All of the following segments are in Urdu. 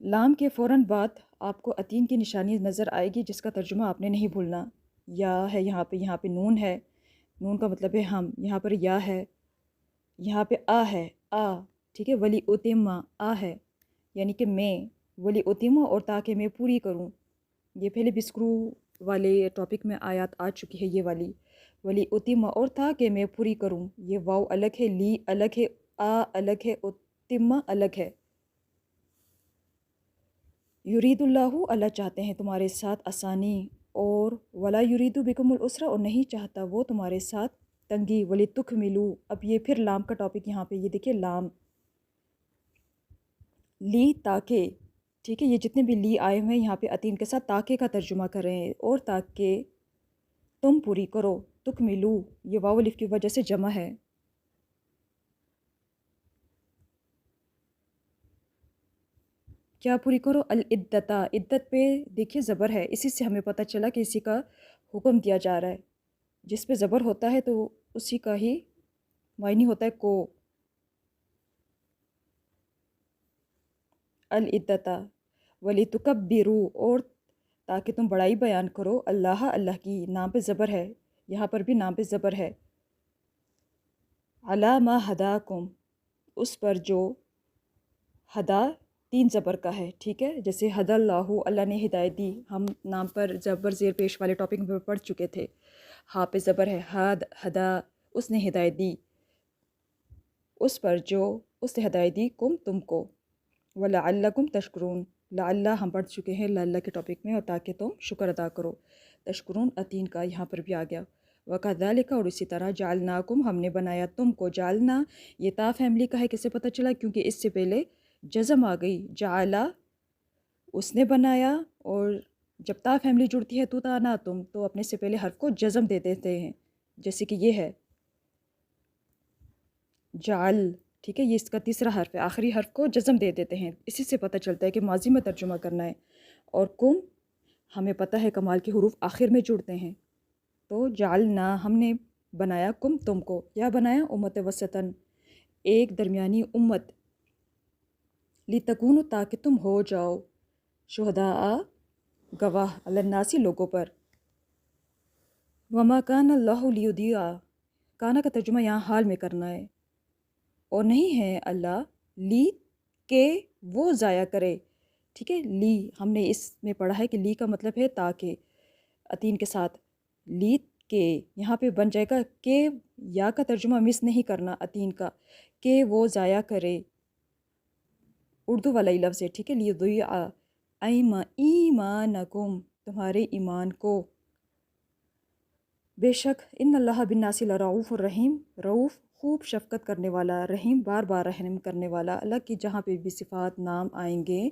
لام کے فوراً بعد آپ کو عطین کی نشانی نظر آئے گی جس کا ترجمہ آپ نے نہیں بھولنا. یا ہے یہاں پہ نون ہے، نون کا مطلب ہے ہم، یہاں پر یا ہے، یہاں پہ آ ہے، آ ٹھیک ہے. ولی اتمہ آ ہے یعنی کہ میں، ولی اتمہ اور تاکہ میں پوری کروں. یہ پہلے بسکرو والے ٹاپک میں آیات آ چکی ہے یہ والی. ولی اتمہ اور تاکہ میں پوری کروں. یہ واو الگ ہے، لی الگ ہے، آ الگ ہے، اتمہ الگ ہے. یرید اللہ اللہ چاہتے ہیں تمہارے ساتھ آسانی، اور ولا یریدو بکم العسر اور نہیں چاہتا وہ تمہارے ساتھ تنگی. ولی تکملو، اب یہ پھر لام کا ٹاپک یہاں پہ یہ دیکھیں لام، لی تاکہ، ٹھیک ہے. یہ جتنے بھی لی آئے ہوئے ہیں یہاں پہ عطین کے ساتھ تاکہ کا ترجمہ کر رہے ہیں. اور تاکہ تم پوری کرو. تکملو یہ واو الف کی وجہ سے جمع ہے. کیا پوری کرو؟ العدتا، عدت پہ دیکھیے زبر ہے، اسی سے ہمیں پتہ چلا کہ اسی کا حکم دیا جا رہا ہے. جس پہ زبر ہوتا ہے تو اسی کا ہی معنی ہوتا ہے کو. العدتا ولیتکبروا اور تاکہ تم بڑائی بیان کرو. اللہ اللہ کی، نام پہ زبر ہے، یہاں پر بھی نام پہ زبر ہے. علی ما ہداکم اس پر جو، ہدا تین زبر کا ہے، ٹھیک ہے. جیسے ہد اللہ اللہ نے ہدایت دی، ہم نام پر زبر زیر پیش والے ٹاپک میں پڑھ چکے تھے. ہاں پہ زبر ہے، ہد ہدا اس نے ہدایت دی، اس پر جو اس نے ہدایت دی کم تم کو. وَلَعَلَّكُمْ تشکرون لعلہ ہم پڑھ چکے ہیں لعلہ کے ٹاپک میں، اور تاکہ تم شکر ادا کرو. تشکرون عطین کا یہاں پر بھی آ گیا. وَكَذَلِكَ اور اسی طرح جعلناکم ہم نے بنایا تم کو. جعلنا یہ تا فیملی کا ہے، کسے پتہ چلا؟ کیونکہ اس سے پہلے جزم آ گئی. جعلا اس نے بنایا، اور جب تا فیملی جڑتی ہے تو تا نا تم، تو اپنے سے پہلے حرف کو جزم دے دیتے ہیں. جیسے کہ یہ ہے جعل، ٹھیک ہے. یہ اس کا تیسرا حرف ہے، آخری حرف کو جزم دے دیتے ہیں. اسی سے پتہ چلتا ہے کہ ماضی میں ترجمہ کرنا ہے. اور کم ہمیں پتہ ہے کمال کے حروف آخر میں جڑتے ہیں. تو جعلنا ہم نے بنایا کم تم کو. کیا بنایا؟ امت وسطن ایک درمیانی امت. لتکونوا تاکہ تم ہو جاؤ، شہداء گواہ، علی الناس لوگوں پر. وما کان اللہ لیضیع کانا کا ترجمہ یہاں حال میں کرنا ہے. اور نہیں ہے اللہ لی کہ وہ ضائع کرے، ٹھیک ہے. لی ہم نے اس میں پڑھا ہے کہ لی کا مطلب ہے تاکہ، عطین کے ساتھ لی کہ یہاں پہ بن جائے گا کہ یا کا ترجمہ مس نہیں کرنا عطین کا، کہ وہ ضائع کرے. اردو والا ہی لفظ ہے، ٹھیک ہے. لیضیع ایمانکم تمہارے ایمان کو. بے شک ان اللہ بالناس لرؤوف الرحیم، رعوف خوب شفقت کرنے والا، رحیم بار بار رحم کرنے والا. اللہ کی جہاں پہ بھی صفات نام آئیں گے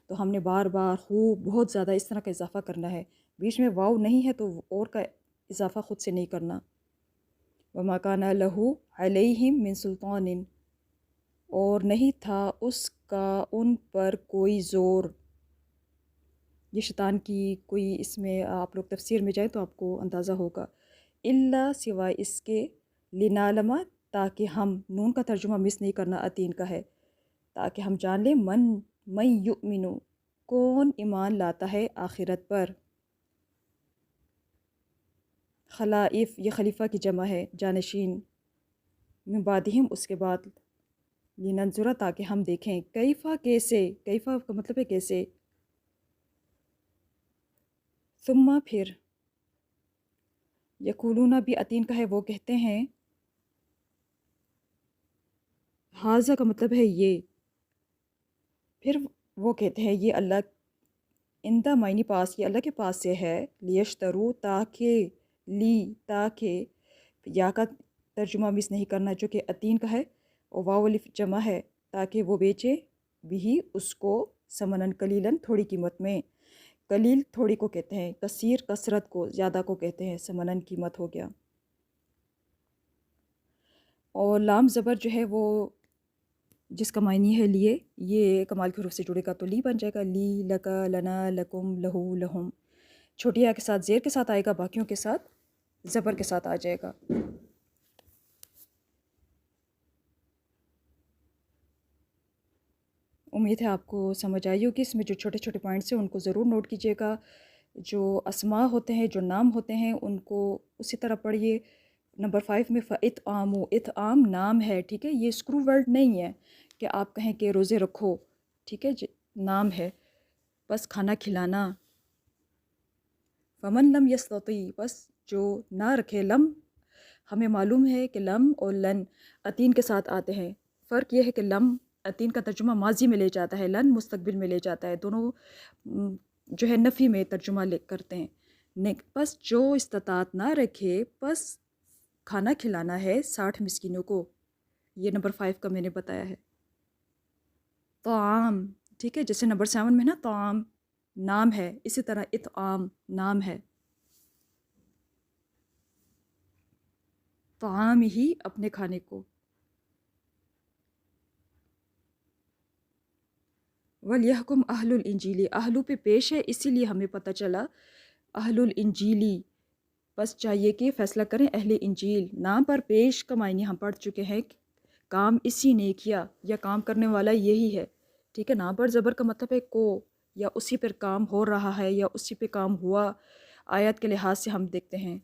تو ہم نے بار بار خوب بہت زیادہ اس طرح کا اضافہ کرنا ہے. بیچ میں واو نہیں ہے تو اور کا اضافہ خود سے نہیں کرنا. وما کان لہ علیہم من سلطان اور نہیں تھا اس کا ان پر کوئی زور. یہ شیطان کی کوئی، اس میں آپ لوگ تفسیر میں جائیں تو آپ کو اندازہ ہوگا. اللہ سوائے اس کے، لنعلم تاکہ ہم، نون کا ترجمہ مس نہیں کرنا عطین کا ہے، تاکہ ہم جان لیں من یؤمن کون ایمان لاتا ہے آخرت پر. خلائف یہ خلیفہ کی جمع ہے، جانشین. من بعدہم اس کے بعد، لننظر تاکہ ہم دیکھیں، کیفا کیسے، کیفا کا مطلب ہے کیسے. ثم پھر، یقولون بھی عطین کا ہے، وہ کہتے ہیں. حاضہ کا مطلب ہے یہ، پھر وہ کہتے ہیں یہ اللہ اندہ معنی پاس، یہ اللہ کے پاس سے ہے. لیشترو تاکہ، لی تاکہ یا کا ترجمہ مس نہیں کرنا جو کہ عطین کا ہے، اور واو الف جمع ہے، تاکہ وہ بیچے بھی اس کو ثمناً قلیلاً تھوڑی قیمت میں. قلیل تھوڑی کو کہتے ہیں، کثیر کثرت کو، زیادہ کو کہتے ہیں. ثمناً قیمت ہو گیا. اور لام زبر جو ہے وہ جس کا معنی ہے لیے، یہ کمال کے حروف سے جڑے گا تو لی بن جائے گا. لی، لکا، لنا، لکم، لہو، لہم. چھوٹی یا کے ساتھ زیر کے ساتھ آئے گا، باقیوں کے ساتھ زبر کے ساتھ آ جائے گا. امید ہے آپ کو سمجھ آئی ہوگی. اس میں جو چھوٹے چھوٹے پوائنٹس ہیں ان کو ضرور نوٹ کیجیے گا. جو اسماء ہوتے ہیں، جو نام ہوتے ہیں، ان کو اسی طرح پڑھیے. نمبر 5 میں فَإِطْعَامُ، اطعام نام ہے، ٹھیک ہے. یہ اسکرو ورڈ نہیں ہے کہ آپ کہیں کہ روزے رکھو، ٹھیک ہے. نام ہے، بس کھانا کھلانا. فمن لم یستطیع، بس جو نہ رکھے. لم ہمیں معلوم ہے کہ لم اور لن عتین کے ساتھ آتے ہیں. فرق یہ ہے کہ لم عتین کا ترجمہ ماضی میں لے جاتا ہے، لن مستقبل میں لے جاتا ہے. دونوں جو ہے نفی میں ترجمہ کرتے ہیں. بس جو استطاعت نہ رکھے، بس کھانا کھلانا ہے 60 مسکینوں کو. یہ نمبر 5 کا میں نے بتایا ہے. طعام، ٹھیک ہے. جیسے نمبر 7 میں نا طعام نام ہے، اسی طرح اطعام نام ہے. طعام ہی اپنے کھانے کو. وَلْيَحْكُمْ اہل الانجیلی، اہلو پہ پیش ہے اسی لیے ہمیں پتہ چلا اہل الانجیلی. بس چاہیے کہ فیصلہ کریں اہل انجیل. نام پر پیش کا معنی ہم پڑھ چکے ہیں، کام اسی نے کیا یا کام کرنے والا یہی ہے، ٹھیک ہے. نام پر زبر کا مطلب ہے کو، یا اسی پر کام ہو رہا ہے یا اسی پہ کام ہوا. آیت کے لحاظ سے ہم دیکھتے ہیں.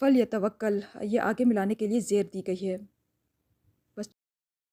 فَلْيَتَوَکَّل، یہ آگے ملانے کے لیے زیر دی گئی ہے.